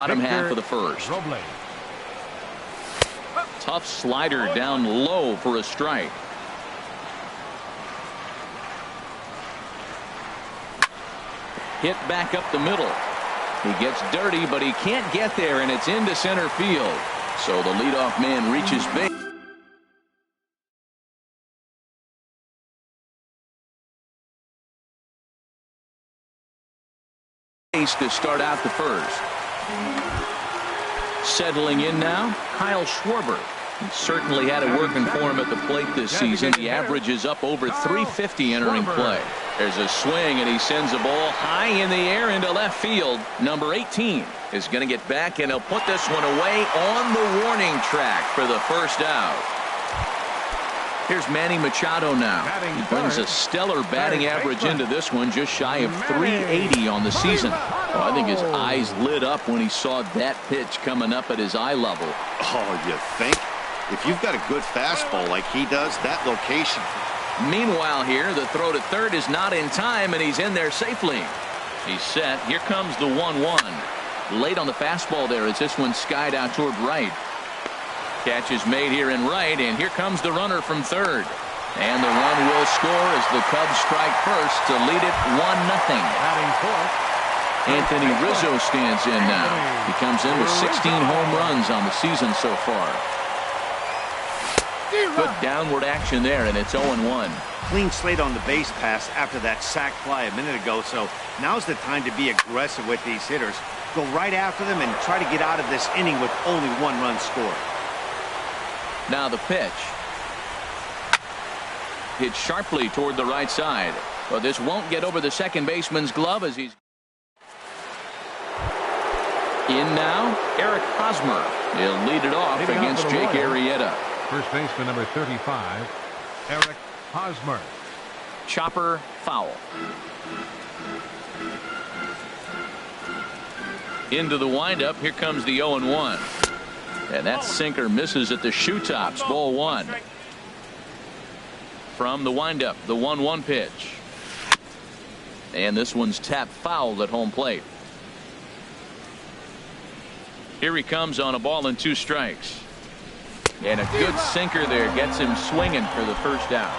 bottom half of the first. Tough slider down low for a strike. Hit back up the middle. He gets dirty, but he can't get there, and it's into center field. So the leadoff man reaches base. To start out the first. Settling in now, Kyle Schwarber. He certainly had it working for him at the plate this season. The average is up over 350 entering play. There's a swing, and he sends the ball high in the air into left field. Number 18 is going to get back, and he'll put this one away on the warning track for the first out. Here's Manny Machado now. He brings a stellar batting average into this one, just shy of 380 on the season. Oh, I think his eyes lit up when he saw that pitch coming up at his eye level. Oh, you think? If you've got a good fastball like he does, that location. Meanwhile here, the throw to third is not in time, and he's in there safely. He's set. Here comes the 1-1. Late on the fastball there as this one skied out toward right. Catch is made here in right, and here comes the runner from third. And the run will score as the Cubs strike first to lead it 1-0. Anthony Rizzo stands in now. He comes in with 16 home runs on the season so far. Good downward action there, and it's 0-1. Clean slate on the base pass after that sac fly a minute ago, so now's the time to be aggressive with these hitters. Go right after them and try to get out of this inning with only one run scored. Now the pitch. Hit sharply toward the right side. But this won't get over the second baseman's glove as he's in now. Eric Hosmer. He'll lead it off against Jake Arrieta. First baseman number 35, Eric Hosmer. Chopper foul. Into the windup. Here comes the 0-1. And that sinker misses at the shoe tops. Ball one. From the windup, the 1-1 pitch. And this one's tapped foul at home plate. Here he comes on a ball and 2 strikes. And a good sinker there gets him swinging for the first out.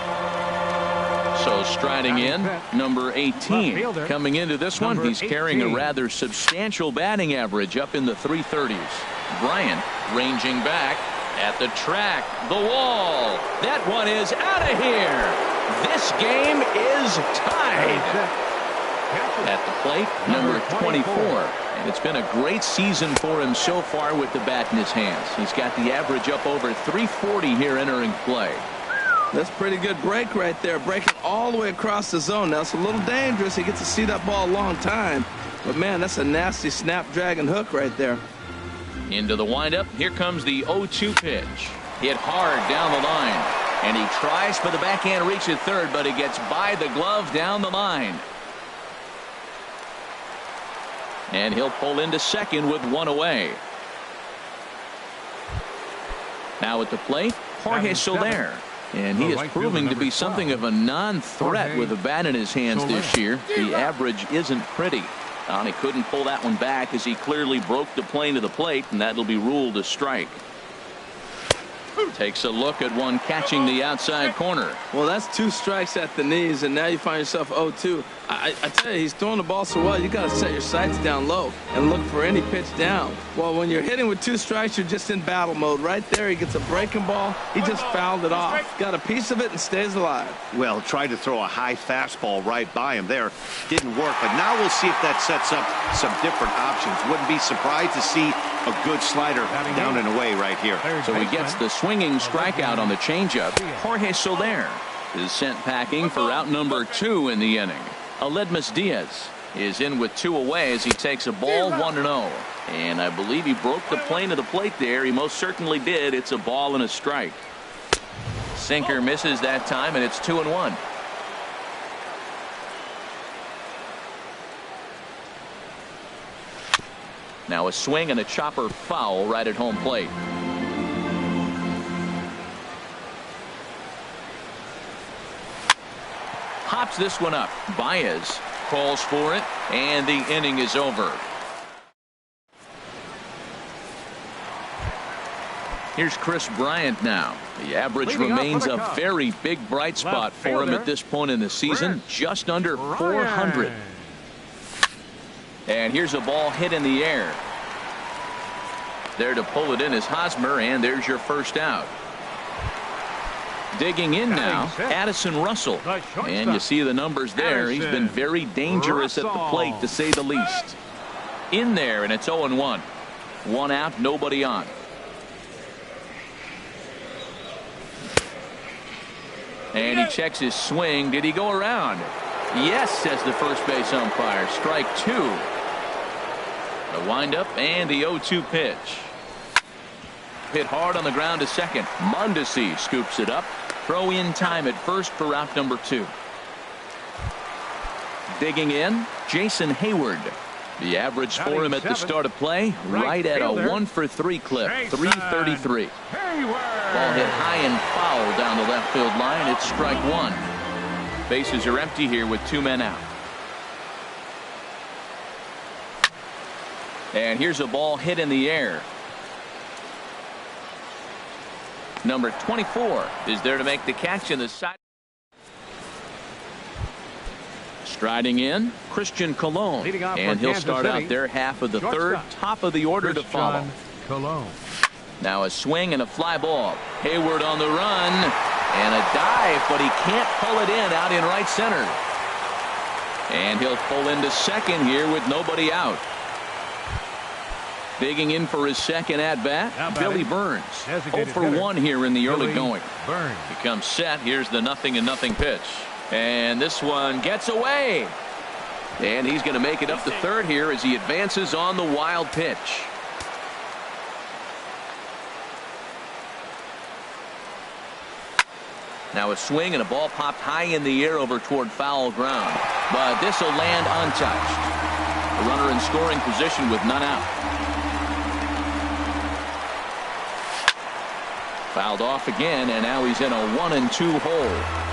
So striding in, number 18. Coming into this one, he's carrying a rather substantial batting average up in the 330s. Bryant ranging back at the track, the wall. That one is out of here. This game is tied. At the plate, number 24. And it's been a great season for him so far with the bat in his hands. He's got the average up over 340 here entering play. That's pretty good break right there. Breaking all the way across the zone. Now, it's a little dangerous. He gets to see that ball a long time. But, man, that's a nasty snapdragon hook right there. Into the windup. Here comes the 0-2 pitch. Hit hard down the line. And he tries for the backhand reach at third, but he gets by the glove down the line. And he'll pull into second with one away. Now at the plate, Jorge Soler. And he is proving to be something of a non-threat with a bat in his hands this year. The average isn't pretty. He couldn't pull that one back as he clearly broke the plane to the plate, and that'll be ruled a strike. Takes a look at one catching the outside corner. Well, that's 2 strikes at the knees, and now you find yourself 0-2. I tell you, he's throwing the ball so well, you got to set your sights down low and look for any pitch down. Well, when you're hitting with 2 strikes, you're just in battle mode. Right there, he gets a breaking ball. He just fouled it off. Got a piece of it and stays alive. Well, tried to throw a high fastball right by him there. Didn't work, but now we'll see if that sets up some different options. Wouldn't be surprised to see a good slider down and away right here. So he gets the swinging strikeout on the changeup. Jorge Soler is sent packing for out number 2 in the inning. Aledmus Diaz is in with 2 away as he takes a ball 1-0. And I believe he broke the plane of the plate there. He most certainly did. It's a ball and a strike. Sinker misses that time, and it's 2-1. Now a swing and a chopper foul right at home plate. Hops this one up. Baez calls for it, and the inning is over. Here's Chris Bryant now. The average remains a very big bright spot for him at this point in the season, just under 400. And here's a ball hit in the air. There to pull it in is Hosmer, and there's your first out. Digging in now, Addison Russell. And you see the numbers there. He's been very dangerous at the plate, to say the least. In there, and it's 0-1. One out, nobody on. And he checks his swing. Did he go around? Yes, says the first base umpire. Strike two. The windup and the 0-2 pitch. Hit hard on the ground to second. Mondesi scoops it up. Throw in time at first for out number 2. Digging in, Jason Hayward. The average for him at the start of play, right at a 1-for-3 clip, 333. Ball hit high and foul down the left field line. It's strike one. Bases are empty here with 2 men out. And here's a ball hit in the air. Number 24 is there to make the catch in the side. Striding in, Christian Colon, and he'll start out their half of the third. Top of the order to follow. Now a swing and a fly ball. Hayward on the run, and a dive, but he can't pull it in out in right center. And he'll pull into second here with nobody out. Digging in for his second at-bat, Billy Burns. 0-for-1 here in the early going. He comes set. Here's the 0-0 pitch. And this one gets away. And he's going to make it up to third here as he advances on the wild pitch. Now a swing and a ball popped high in the air over toward foul ground. But this will land untouched. A runner in scoring position with none out. Fouled off again, and now he's in a 1-2 hole.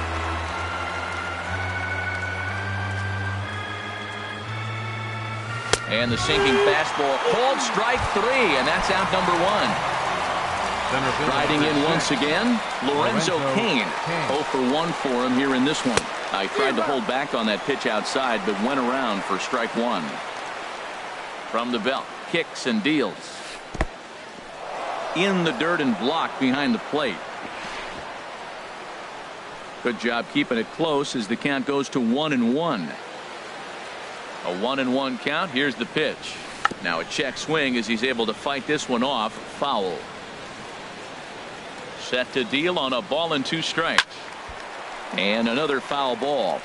And the sinking fastball called strike 3, and that's out number 1. Riding in once again, Lorenzo Cain. 0-for-1 for him here in this one. I tried to hold back on that pitch outside, but went around for strike 1. From the belt, kicks and deals. In the dirt and blocked behind the plate. Good job keeping it close as the count goes to 1-1. A 1-1 count. Here's the pitch. Now a check swing as he's able to fight this one off. Foul. Set to deal on a ball and 2 strikes. And another foul ball.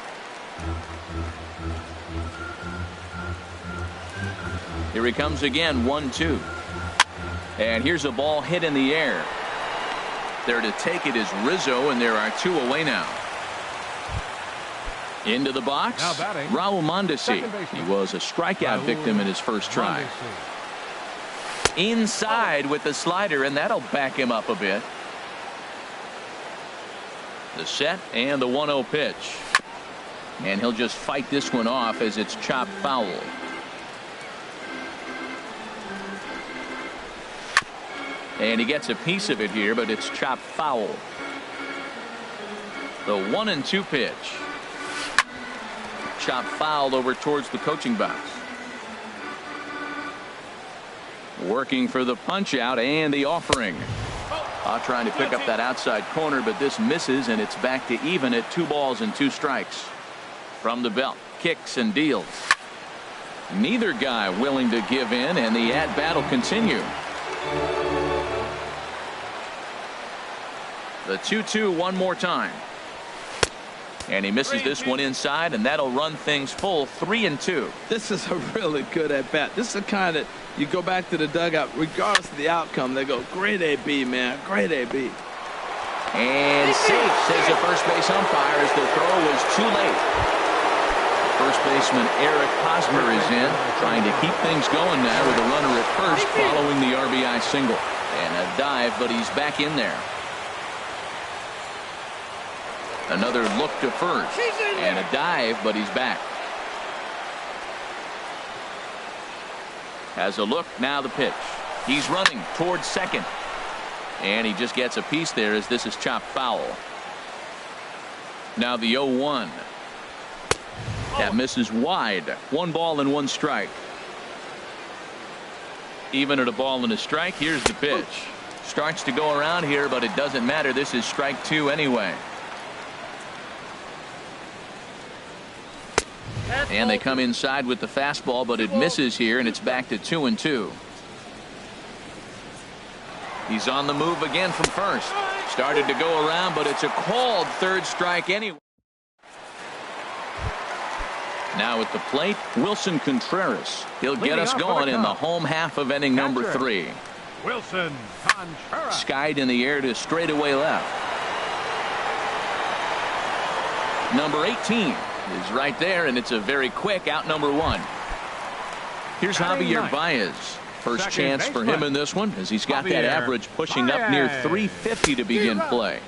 Here he comes again. 1-2. And here's a ball hit in the air. There to take it is Rizzo, and there are 2 away now. Into the box, Raul Mondesi. He was a strikeout victim in his first try. Inside with the slider, and that'll back him up a bit. The set and the 1-0 pitch. And he'll just fight this one off as it's chopped foul. And he gets a piece of it here, but it's chopped foul. The 1-2 pitch. Chopped foul over towards the coaching box. Working for the punch out and the offering. Trying to pick up that outside corner, but this misses, and it's back to even at 2 balls and 2 strikes. From the belt, kicks and deals. Neither guy willing to give in, and the at-bat will continue. The 2-2 one more time. And he misses this one inside, and that'll run things full 3-2. This is a really good at-bat. This is the kind that you go back to the dugout, regardless of the outcome, they go, great AB, man, great AB. And safe, says the first base umpire, as the throw was too late. First baseman Eric Hosmer is in, trying to keep things going now with a runner at first following the RBI single. And a dive, but he's back in there. Another look to first, and a dive, but he's back. Has a look, now the pitch. He's running towards second. And he just gets a piece there as this is chopped foul. Now the 0-1. That misses wide. 1 ball and 1 strike. Even at a ball and a strike, here's the pitch. Starts to go around here, but it doesn't matter. This is strike 2 anyway. And they come inside with the fastball, but it misses here, and it's back to 2-2. He's on the move again from first. Started to go around, but it's a called 3rd strike anyway. Now at the plate, Wilson Contreras. He'll get us going in the home half of inning number 3. Wilson Contreras. Skied in the air to straightaway left. Number 18 is right there, and it's a very quick out number 1. Here's Javier Baez. First chance for him in this one, as he's got that average pushing up near 350 to begin play.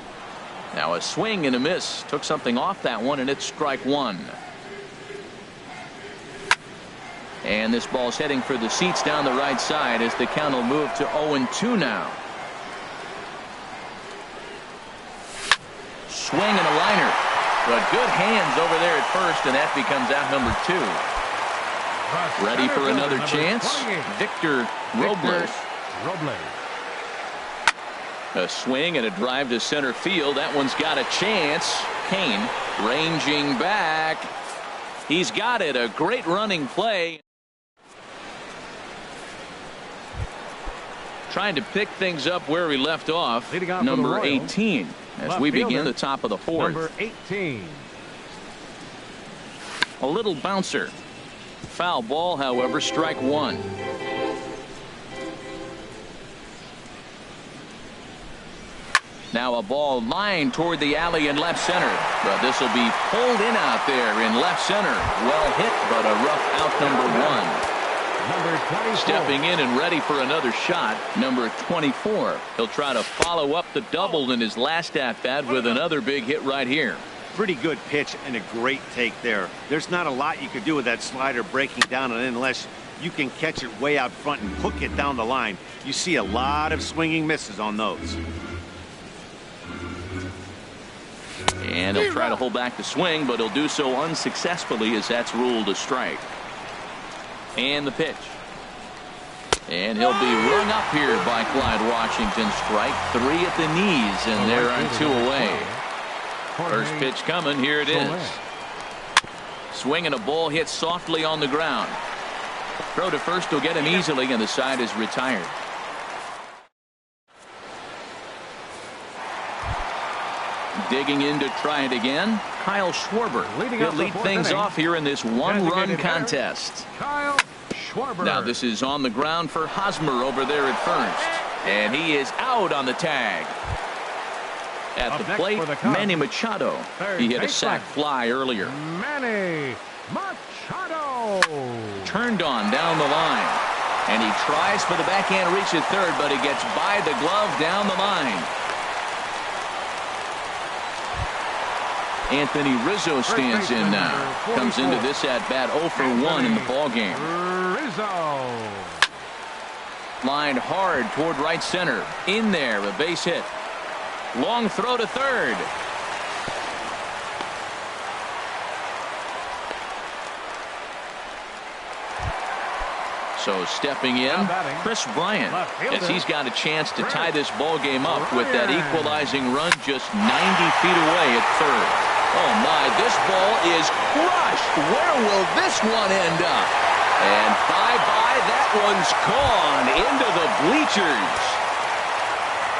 Now a swing and a miss. Took something off that one, and it's strike 1. And this ball's heading for the seats down the right side as the count will move to 0-2 now. Swing and a liner. But good hands over there at first, and that becomes out number 2. Ready for another chance? Victor Robles. A swing and a drive to center field. That one's got a chance. Kane ranging back. He's got it. A great running play. Trying to pick things up where we left off. Number 18 as we begin the top of the 4th. Number 18. A little bouncer. Foul ball, however, strike 1. Now a ball lined toward the alley in left center. But this will be pulled in out there in left center. Well hit, but a rough out number 1. Number 24. Stepping in and ready for another shot, number 24. He'll try to follow up the double in his last at-bat with another big hit right here. Pretty good pitch and a great take there. There's not a lot you could do with that slider breaking down and in unless you can catch it way out front and hook it down the line. You see a lot of swinging misses on those. And he'll try to hold back the swing, but he'll do so unsuccessfully as that's ruled a strike. And the pitch. And he'll be rung up here by Clyde Washington. Strike 3 at the knees, and there are 2 away. First pitch coming. Here it is. Swing and a ball hit softly on the ground. Throw to first will get him easily, and the side is retired. Digging in to try it again, Kyle Schwarber. He'll lead things off here in this 1-run contest. Kyle Schwarber. Now this is on the ground for Hosmer over there at first. And he is out on the tag. At the plate, Manny Machado. He hit a sac fly earlier. Manny Machado. Turned on down the line. And he tries for the backhand reach at third, but he gets by the glove down the line. Anthony Rizzo stands in now. Comes into this at-bat 0 for 1 in the ballgame. Rizzo. Lined hard toward right center. In there, a base hit. Long throw to third. So stepping in, Chris Bryant, as he's got a chance to tie this ball game up with that equalizing run just 90 feet away at third. Oh my, this ball is crushed. Where will this one end up? And bye-bye, that one's gone into the bleachers.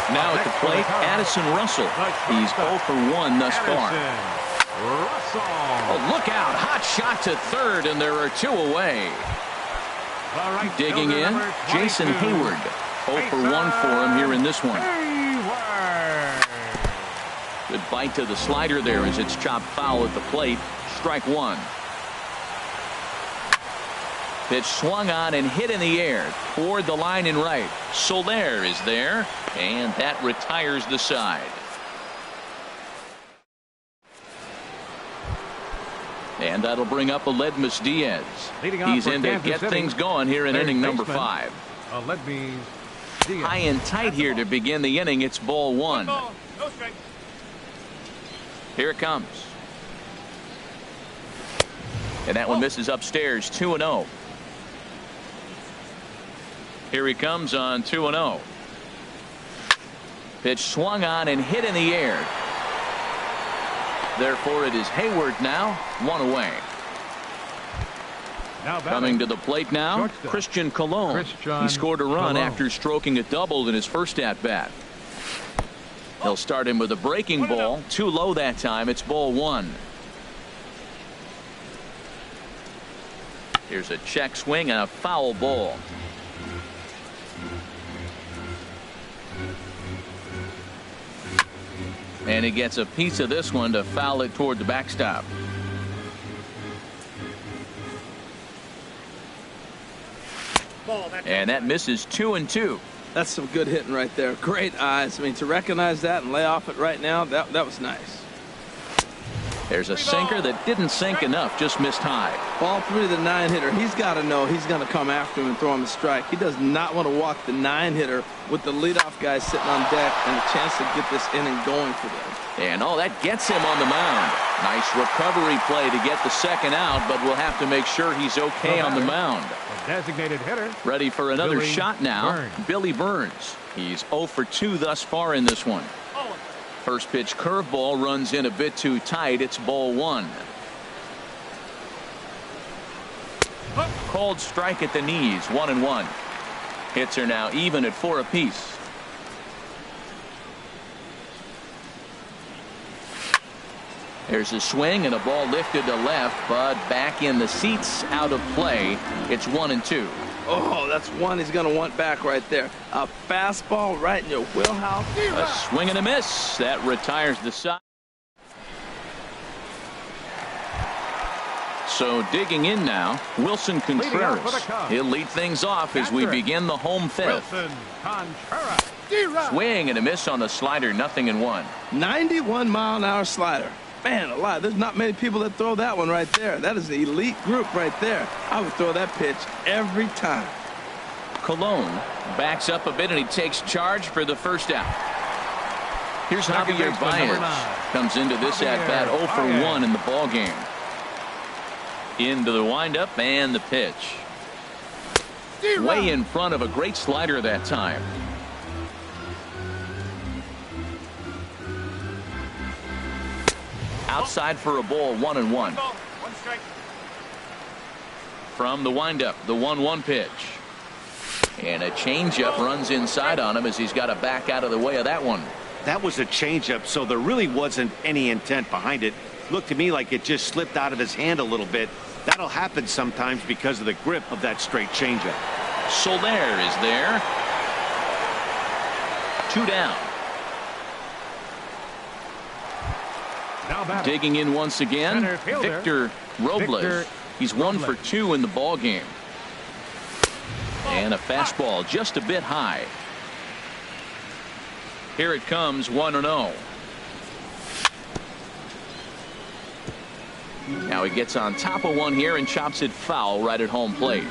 Now at the plate, Addison Russell. He's 0 for 1 thus far. Oh, look out, hot shot to third, and there are 2 away. Digging in, Jason Hayward. 0 for 1 for him here in this one. Good bite to the slider there as it's chopped foul at the plate. Strike 1. Pitch swung on and hit in the air toward the line and right. Soler is there, and that retires the side. And that'll bring up Aledmus Diaz. He's in to get things going here in inning number 5. Aledmus high and tight here to begin the inning. It's ball one. Here it comes. And that one misses upstairs. 2-0. Here he comes on 2-0. Pitch swung on and hit in the air. Therefore, it is Hayward now, one away. Coming to the plate now, Christian Colon. He scored a run after stroking a double in his first at-bat. He'll start him with a breaking ball. Too low that time. It's ball one. Here's a check swing and a foul ball. And he gets a piece of this one to foul it toward the backstop. And that misses 2-2. That's some good hitting right there. Great eyes. I mean, to recognize that and lay off it right now, that was nice. There's a sinker that didn't sink enough, just missed high. Ball 3 to the 9-hitter. He's got to know he's going to come after him and throw him a strike. He does not want to walk the 9-hitter with the leadoff guy sitting on deck and a chance to get this inning going for them. And that gets him on the mound. Nice recovery play to get the second out, but we'll have to make sure he's okay on the mound. Designated hitter. Ready for another Billy shot now. Burns. Billy Burns. He's 0 for 2 thus far in this one. First pitch curveball runs in a bit too tight. It's ball one. Called strike at the knees. 1-1. Hits are now even at 4 apiece. There's a swing and a ball lifted to left, but back in the seats, out of play. It's 1-2. Oh, that's one he's going to want back right there. A fastball right in your wheelhouse. A swing and a miss. That retires the side. So digging in now, Wilson Contreras. He'll lead things off as we begin the home fifth. Wilson Contreras. Swing and a miss on the slider. 0-1. 91-mile-an-hour slider. Man alive, there's not many people that throw that one right there. That is the elite group right there. I would throw that pitch every time. Colon backs up a bit and he takes charge for the first out. Here's Javier Baez. Comes into this at-bat 0 for 1 in the ball game. Into the windup and the pitch. Way in front of a great slider that time. Outside for a ball. 1-1. From the windup, the 1-1 pitch. And a changeup runs inside on him as he's got to back out of the way of that one. That was a changeup, so there really wasn't any intent behind it. Looked to me like it just slipped out of his hand a little bit. That'll happen sometimes because of the grip of that straight changeup. Soler is there. 2 down. Digging in once again, Victor Robles. He's 1 for 2 in the ball game. And a fastball just a bit high. Here it comes. 1-0. Now he gets on top of one here and chops it foul right at home plate.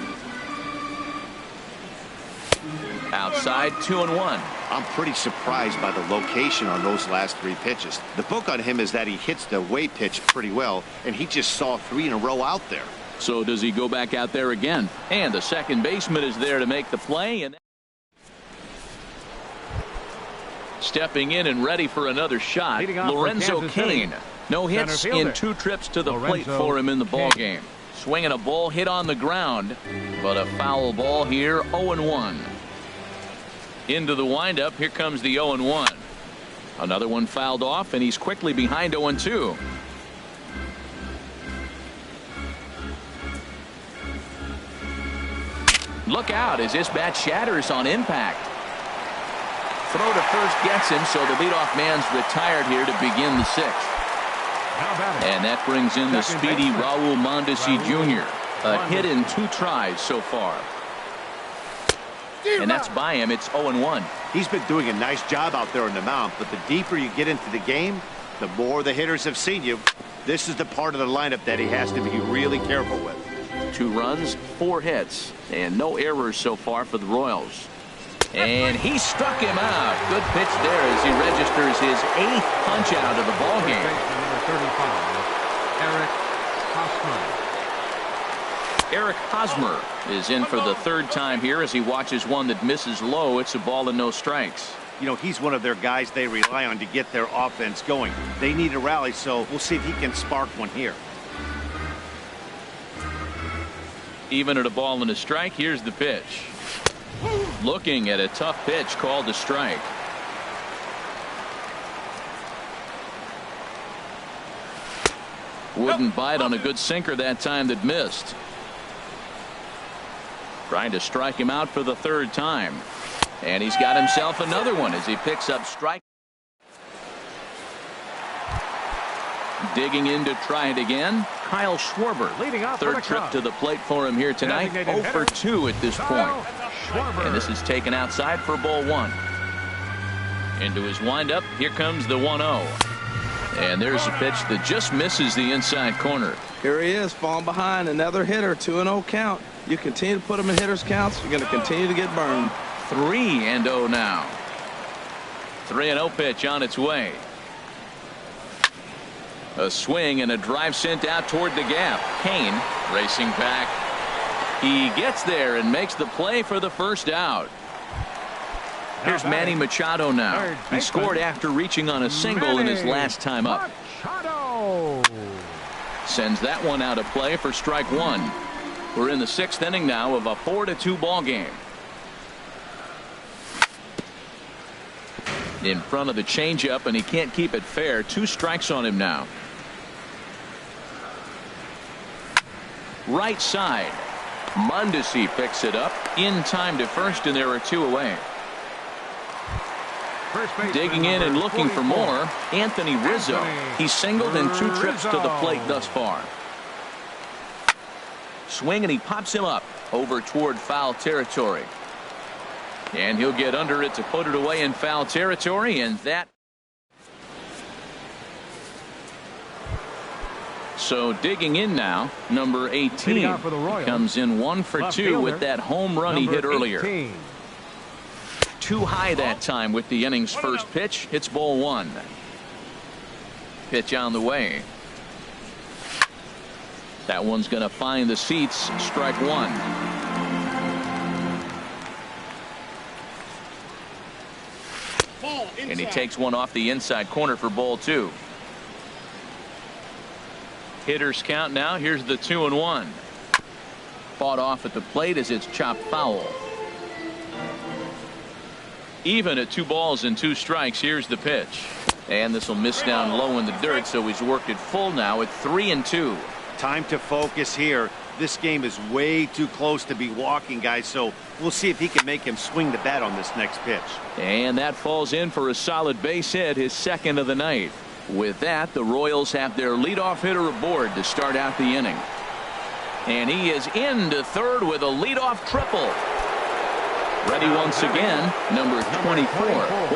Outside. 2-1. I'm pretty surprised by the location on those last 3 pitches. The book on him is that he hits the away pitch pretty well, and he just saw 3 in a row out there. So does he go back out there again? And the second baseman is there to make the play. And stepping in and ready for another shot, Lorenzo Cain. No hits in 2 trips to the plate for him in the ball game. Swinging a ball hit on the ground, but a foul ball here. 0-1. Into the windup. Here comes the 0-1. Another one fouled off, and he's quickly behind 0-2. Look out as this bat shatters on impact. Throw to first gets him, so the leadoff man's retired here to begin the 6th. And that brings in the speedy Raul Mondesi Jr. A hit in 2 tries so far. And that's by him. It's 0-1. He's been doing a nice job out there on the mound, but the deeper you get into the game, the more the hitters have seen you. This is the part of the lineup that he has to be really careful with. 2 runs, 4 hits, and no errors so far for the Royals. And he struck him out. Good pitch there as he registers his 8th punch out of the ball game. Number 35, Eric Hosmer. Eric Hosmer is in for the 3rd time here as he watches one that misses low. It's a ball and no strikes. You know, he's one of their guys they rely on to get their offense going. They need a rally, so we'll see if he can spark one here. Even at a ball and a strike, here's the pitch. Looking at a tough pitch called a strike. Wouldn't bite on a good sinker that time that missed. Trying to strike him out for the 3rd time. And he's got himself another one as he picks up strike. Digging in to try it again, Kyle Schwarber. Leading off 3rd trip to the plate for him here tonight. 0 for 2 at this point. And this is taken outside for ball 1. Into his windup, here comes the 1-0. And there's a pitch that just misses the inside corner. Here he is, falling behind. Another hitter, 2-0 count. You continue to put him in hitters' counts, you're going to continue to get burned. 3-0 now. 3-0 pitch on its way. A swing and a drive sent out toward the gap. Kane racing back. He gets there and makes the play for the 1st out. Here's Manny Machado now. He scored after reaching on a single in his last time up. Sends that one out of play for strike 1. We're in the 6th inning now of a 4-2 ball game. In front of the changeup, and he can't keep it fair. 2 strikes on him now. Right side. Mondesi picks it up in time to 1st, and there are 2 away. Digging in and looking for more, Anthony Rizzo. He's singled in 2 trips to the plate thus far. Swing, and he pops him up over toward foul territory. And he'll get under it to put it away in foul territory, and that. So digging in now, number 18 comes in 1 for 2 with that home run he hit earlier. 18. Too high that time with the inning's first pitch. It's ball 1. Pitch on the way. That one's going to find the seats. Strike 1. And he takes one off the inside corner for ball 2. Hitters count now. Here's the 2-1. Fought off at the plate as it's chopped foul. Even at 2 balls and 2 strikes. Here's the pitch. And this will miss down low in the dirt, so he's worked it full now at 3-2. Time to focus here. This game is way too close to be walking, guys, so we'll see if he can make him swing the bat on this next pitch. And that falls in for a solid base hit, his 2nd of the night. With that, the Royals have their leadoff hitter aboard to start out the inning. And he is into 3rd with a leadoff triple. Ready once again, number 24.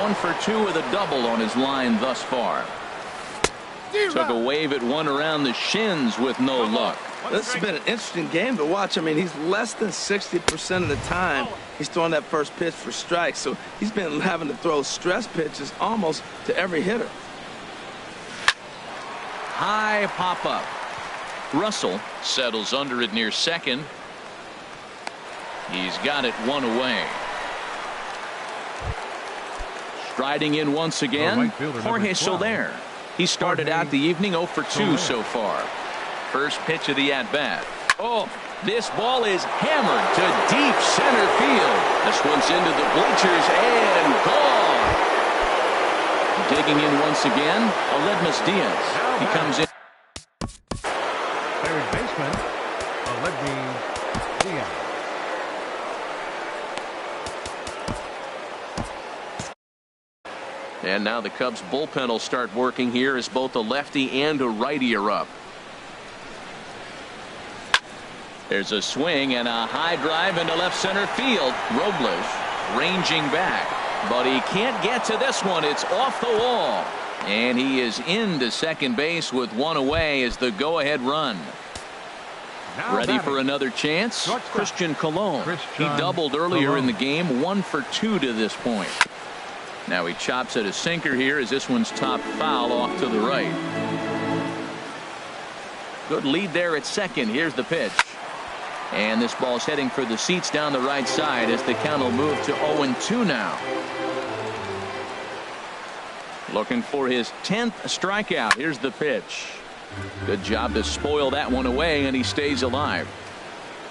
1 for 2 with a double on his line thus far. Took a wave at one around the shins with no luck. This has been an interesting game to watch. I mean, he's less than 60% of the time he's throwing that first pitch for strikes. So he's been having to throw stress pitches almost to every hitter. High pop up. Russell settles under it near 2nd. He's got it 1 away. Striding in once again, Jorge Soler. He started out the evening 0 for 2 so far. First pitch of the at-bat. Oh, this ball is hammered to deep center field. This one's into the bleachers and gone. Digging in once again, Aledmus Diaz. He comes in. 3rd baseman, Aledmus Diaz. And now the Cubs bullpen will start working here as both a lefty and a righty are up. There's a swing and a high drive into left center field. Robles ranging back, but he can't get to this one. It's off the wall. And he is into second base with 1 away as the go-ahead run. Ready for another chance? Christian Colon. He doubled earlier in the game, 1 for 2 to this point. Now he chops at a sinker here as this one's top foul off to the right. Good lead there at second. Here's the pitch. And this ball's heading for the seats down the right side as the count will move to 0-2 now. Looking for his 10th strikeout. Here's the pitch. Good job to spoil that one away, and he stays alive.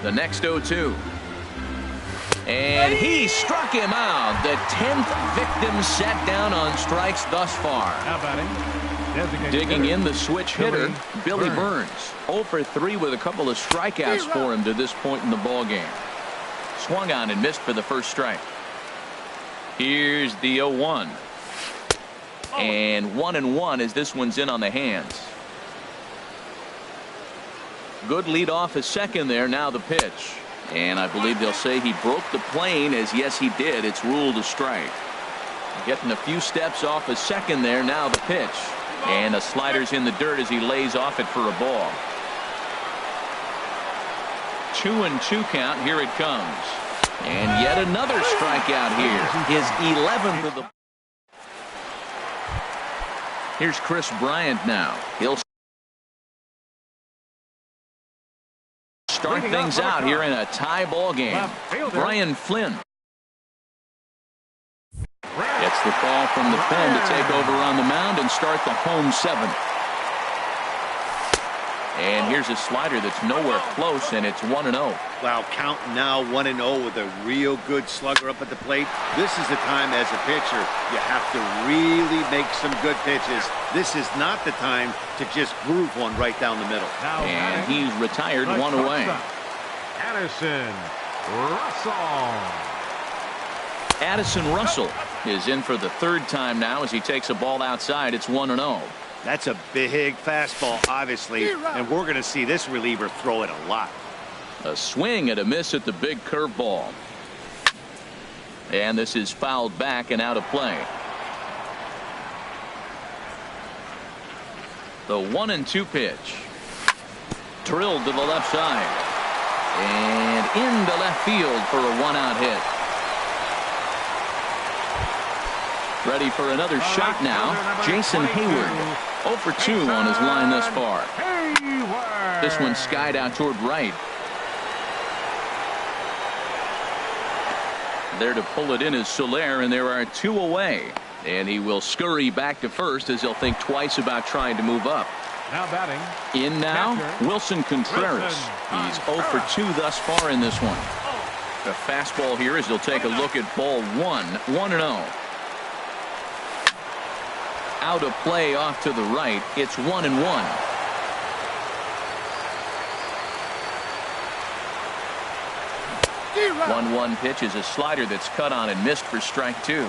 The next 0-2. And he struck him out. The 10th victim set down on strikes thus far. Now batting. Digging in the switch hitter, Billy Burns. 0 for 3 with a couple of strikeouts for him to this point in the ballgame. Swung on and missed for the first strike. Here's the 0-1. And 1-1 as this one's in on the hands. Good lead off his second there. Now the pitch. And I believe they'll say he broke the plane, as yes he did. It's ruled a strike. Getting a few steps off his second there. Now the pitch. And the slider's in the dirt as he lays off it for a ball. 2-2 count. Here it comes. And yet another strikeout here. His 11th of the. Here's Chris Bryant now. He'll start things out here in a tie ball game. Brian Flynn gets the call from the pen to take over on the mound and start the home 7th. And here's a slider that's nowhere close, and it's 1-0. Wow, count now 1-0 with a real good slugger up at the plate. This is the time as a pitcher you have to really make some good pitches. This is not the time to just groove one right down the middle. And he's retired, 1 away. Addison Russell. Addison Russell is in for the 3rd time now as he takes a ball outside. It's 1-0. That's a big fastball, obviously, and we're going to see this reliever throw it a lot. A swing and a miss at the big curveball. And this is fouled back and out of play. The 1-2 pitch. Drilled to the left side. And into left field for a 1-out hit. Ready for another shot now. Jason Hayward. 0 for 2 on his line thus far. This one skied out toward right. There to pull it in is Soler, and there are 2 away. And he will scurry back to first as he'll think twice about trying to move up. Now batting. In now, Wilson Contreras. He's 0 for 2 thus far in this one. The fastball here as he'll take a look at ball 1. 1-0. Out of play off to the right. It's 1-1. 1-1 pitch is a slider that's cut on and missed for strike 2.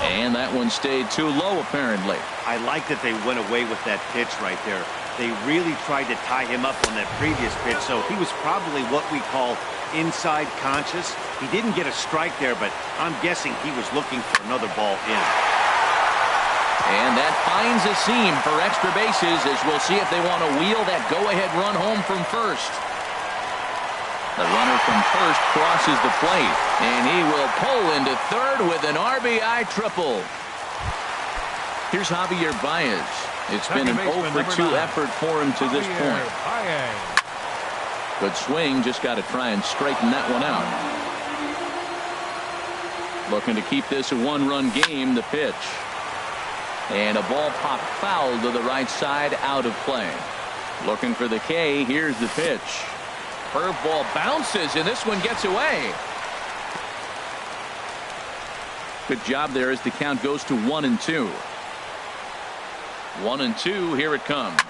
And that one stayed too low, apparently. I like that they went away with that pitch right there. They really tried to tie him up on that previous pitch, so he was probably what we call inside conscious. He didn't get a strike there, but I'm guessing he was looking for another ball in. And that finds a seam for extra bases as we'll see if they want to wheel that go-ahead run home from first. The runner from first crosses the plate, and he will pull into third with an RBI triple. Here's Javier Baez. It's been an 0 for 2 effort for him to this point. Good swing, just got to try and straighten that one out. Looking to keep this a 1-run game. The pitch. And a ball popped foul to the right side, out of play. Looking for the K. Here's the pitch. Curveball bounces, and this one gets away. Good job there as the count goes to 1-2. 1-2. Here it comes.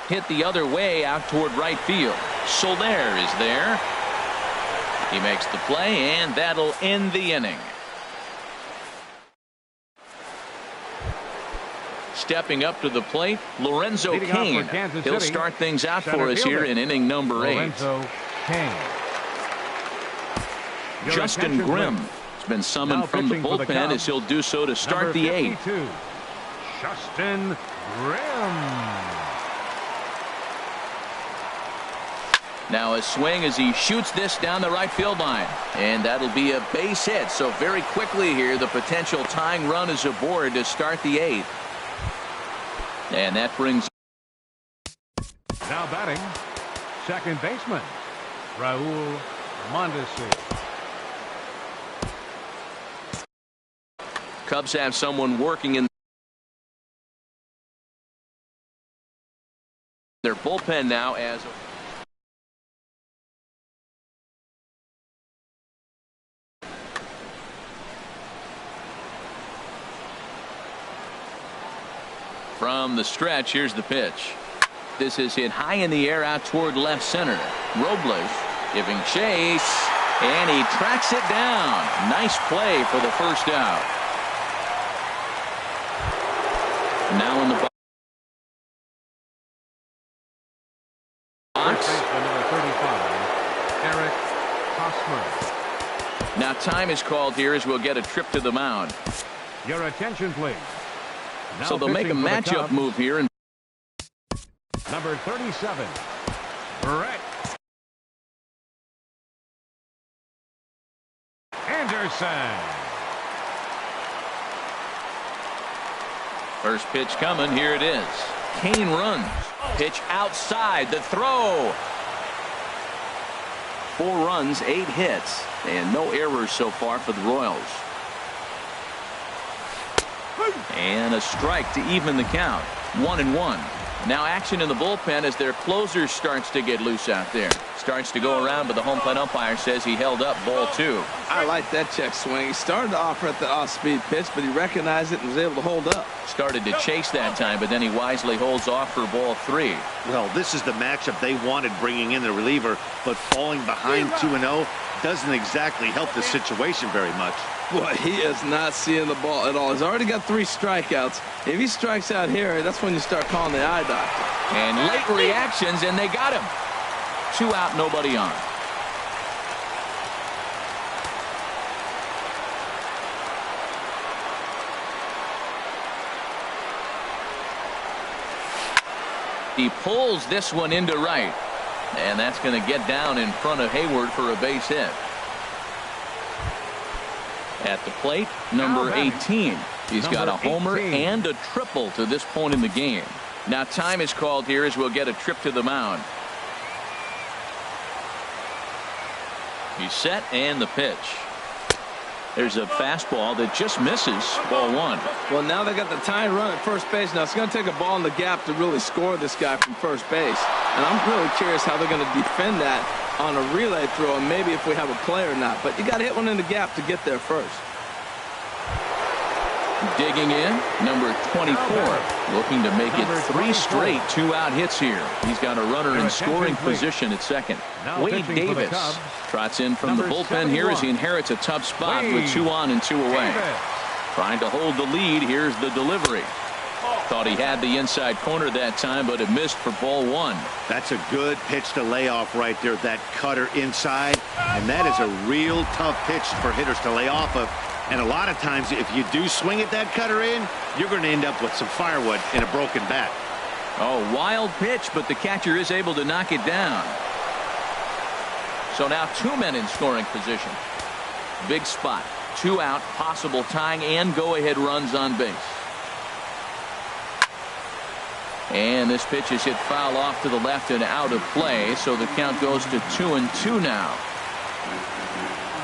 Hit the other way out toward right field. Soler is there. He makes the play, and that'll end the inning. Stepping up to the plate, Lorenzo Cain. He'll start things out for us here in inning number 8. Justin Grimm has been summoned from the bullpen as he'll do so to start the 8th. Justin Grimm. Now a swing as he shoots this down the right field line. And that'll be a base hit. So very quickly here, the potential tying run is aboard to start the 8th. And that brings. Now batting, second baseman, Raul Mondesi. Cubs have someone working in their bullpen now as from the stretch. Here's the pitch. This is hit high in the air out toward left center. Robles giving chase, and he tracks it down. Nice play for the first out. Now in the box. Number 35, Eric Hosmer. Now time is called here as we'll get a trip to the mound. Your attention, please. Now So they'll make a pitching for the matchup Cubs, move here. And number 37, Brett Anderson. first pitch coming. Here it is. Kane runs. Pitch outside. The throw. 4 runs, 8 hits, and no errors so far for the Royals. And a strike to even the count. 1-1. Now action in the bullpen as their closer starts to get loose out there. Starts to go around, but the home plate umpire says he held up ball 2. I like that check swing. He started to offer at the off-speed pitch, but he recognized it and was able to hold up. Started to chase that time, but then he wisely holds off for ball 3. Well, this is the matchup they wanted, bringing in the reliever, but falling behind 2-0 doesn't exactly help the situation very much. Boy, he is not seeing the ball at all. He's already got 3 strikeouts. If he strikes out here, that's when you start calling the eye doctor. And late reactions, and they got him. 2 out, nobody on. He pulls this one into right, and that's going to get down in front of Hayward for a base hit. At the plate, number 18. He's got a homer and a triple to this point in the game. Now time is called here as we'll get a trip to the mound. He's set, and the pitch. There's a fastball that just misses. Ball 1. Well, now they got the tying run at first base. Now it's going to take a ball in the gap to really score this guy from first base. And I'm really curious how they're going to defend that on a relay throw, and maybe if we have a play or not. But you got to hit one in the gap to get there first. Digging in, number 24, looking to make it 3 straight 2-out hits here. He's got a runner in scoring position at second. Wade Davis trots in from the bullpen here as he inherits a tough spot with 2 on and 2 away. Trying to hold the lead. Here's the delivery. Thought he had the inside corner that time, but it missed for ball 1. That's a good pitch to lay off right there, that cutter inside. And that is a real tough pitch for hitters to lay off of. And a lot of times, if you do swing at that cutter in, you're going to end up with some firewood and a broken bat. Oh, wild pitch, but the catcher is able to knock it down. So now 2 men in scoring position. Big spot. 2 out, possible tying and go-ahead runs on base. And this pitch is hit foul off to the left and out of play, so the count goes to 2-2 now.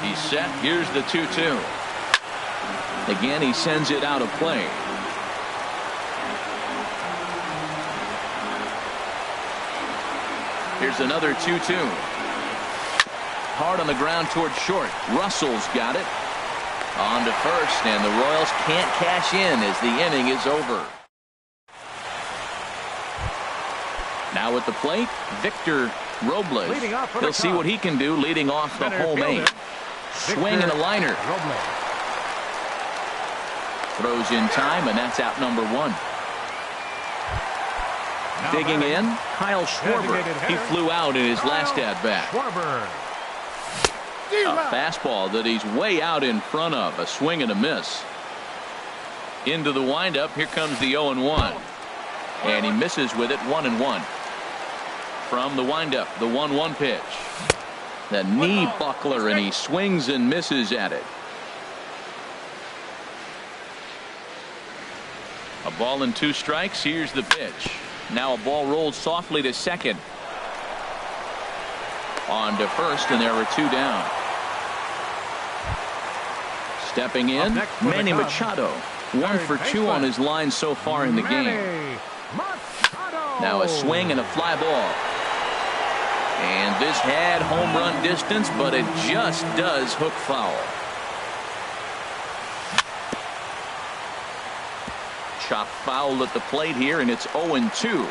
He's set. Here's the 2-2. Again, he sends it out of play. Here's another 2-2. Hard on the ground toward short. Russell's got it. On to first, and the Royals can't cash in as the inning is over. Now at the plate, Victor Robles. He'll see what he can do leading off the home 8. Swing and a liner. Throws in time, and that's out number 1. Digging in, Kyle Schwarber. He flew out in his last at-bat. A fastball that he's way out in front of. A swing and a miss. Into the windup. Here comes the 0-1. And he misses with it. 1-1. from the windup, the 1-1 pitch. The knee buckler, and he swings and misses at it. A ball and 2 strikes. Here's the pitch. Now a ball rolled softly to second. On to first, and there were 2 down. Stepping in, Manny Machado. 1 for 2 on his line so far in the game. Now a swing and a fly ball. And this had home run distance, but it just does hook foul. Chop foul at the plate here, and it's 0-2.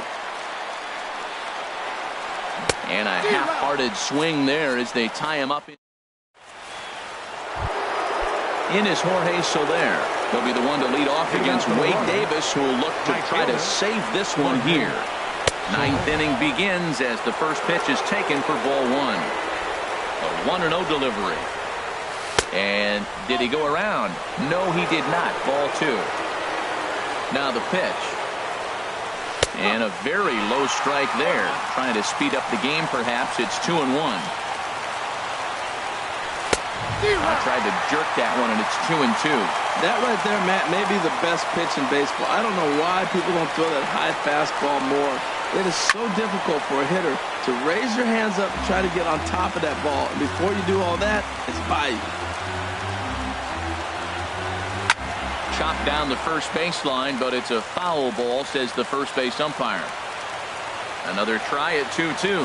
And a half-hearted swing there as they tie him up. In is Jorge Soler. He'll be the one to lead off against Wade Davis, who will look to try to save this one here. 9th inning begins as the first pitch is taken for ball 1. A 1-0 delivery. And did he go around? No, he did not. Ball 2. Now the pitch. And a very low strike there. Trying to speed up the game, perhaps. It's 2-1. I tried to jerk that one, and it's 2-2. That right there, Matt, may be the best pitch in baseball. I don't know why people don't throw that high fastball more. It is so difficult for a hitter to raise your hands up and try to get on top of that ball. And before you do all that, it's by you. Chopped down the first baseline, but it's a foul ball, says the first base umpire. Another try at 2-2.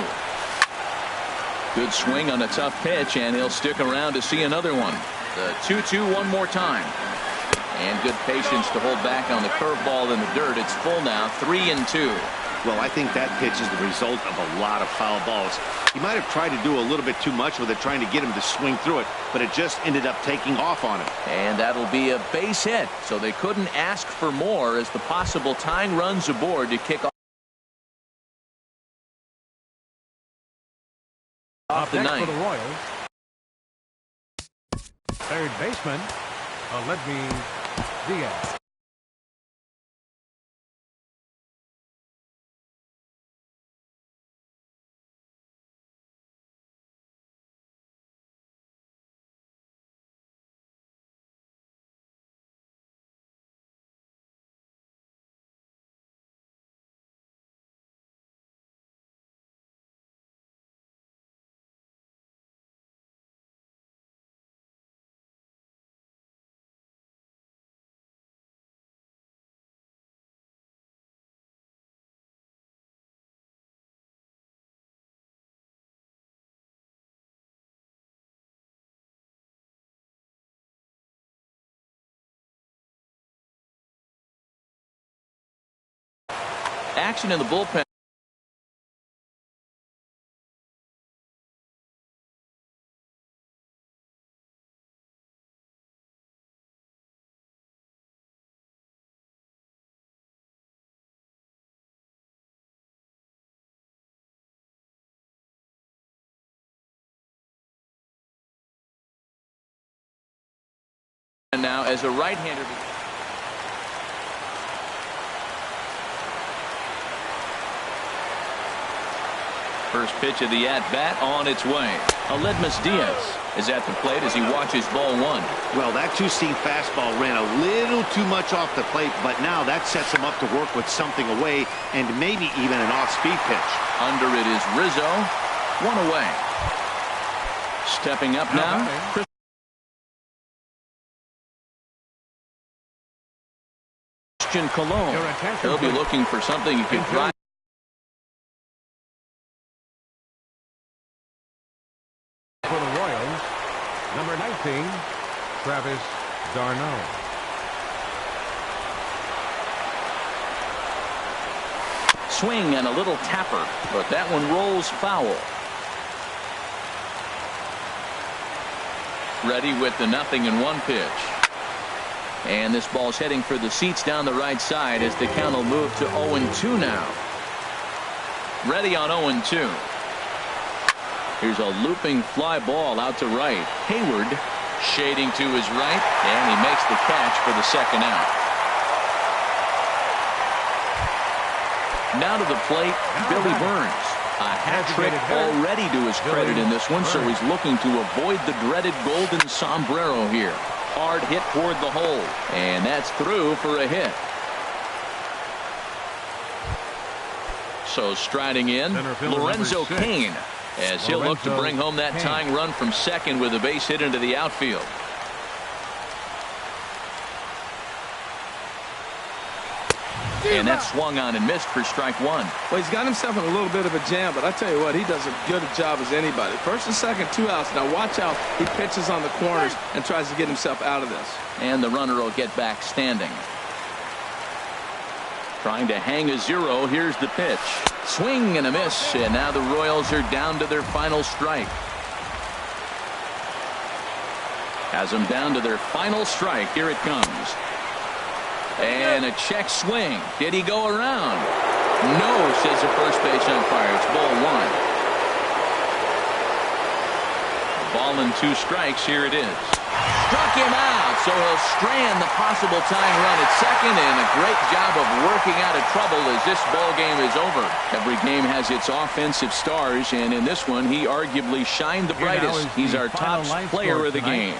Good swing on a tough pitch, and he'll stick around to see another one. The 2-2 one more time. And good patience to hold back on the curveball in the dirt. It's full now, 3-2. Well, I think that pitch is the result of a lot of foul balls. He might have tried to do a little bit too much with it, trying to get him to swing through it, but it just ended up taking off on him. And that'll be a base hit, so they couldn't ask for more as the possible tying runs aboard to kick off the ninth. For the Royals, third baseman, Aledmys Diaz. Action in the bullpen. And now as a right-hander. First pitch of the at-bat on its way. Aledmys Diaz is at the plate as he watches ball 1. Well, that two-seam fastball ran a little too much off the plate, but now that sets him up to work with something away and maybe even an off-speed pitch. Under it is Rizzo. 1 away. Stepping up now. Christian Colon. He'll be looking for something he could drive. For the Royals, number 19, Travis d'Arnaud. Swing and a little tapper, but that one rolls foul. Ready with the 0-1 pitch. And this ball's heading for the seats down the right side as the count will move to 0-2 now. Ready on 0-2. Here's a looping fly ball out to right. Hayward shading to his right, and he makes the catch for the second out. Now to the plate, Billy Burns. A hat trick already to his credit in this one, so he's looking to avoid the dreaded golden sombrero here. Hard hit toward the hole, and that's through for a hit. So striding in, Lorenzo Cain, as he'll look to bring home that tying run from second with a base hit into the outfield. And that swung on and missed for strike one. Well, he's got himself in a little bit of a jam, but I tell you what, he does as good a job as anybody. First and second, 2 outs. Now watch how he pitches on the corners and tries to get himself out of this. And the runner will get back standing. Trying to hang a 0. Here's the pitch. Swing and a miss, and now the Royals are down to their final strike. Has them down to their final strike. Here it comes. And a check swing. Did he go around? No, says the first base umpire. It's ball 1. Ball and 2 strikes. Here it is. Struck him out, so he'll strand the possible tying run at second, and a great job of working out of trouble as this ball game is over. Every game has its offensive stars, and in this one, he arguably shined the brightest. He's our top player of the game.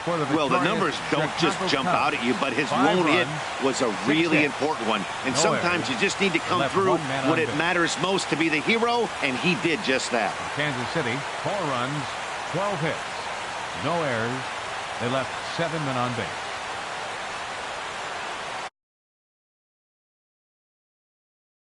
Well, the numbers don't just jump out at you, but his lone hit was a really important one. And sometimes you just need to come through when it matters most to be the hero, and he did just that. Kansas City, 4 runs, 12 hits, no errors. They left 7 men on base.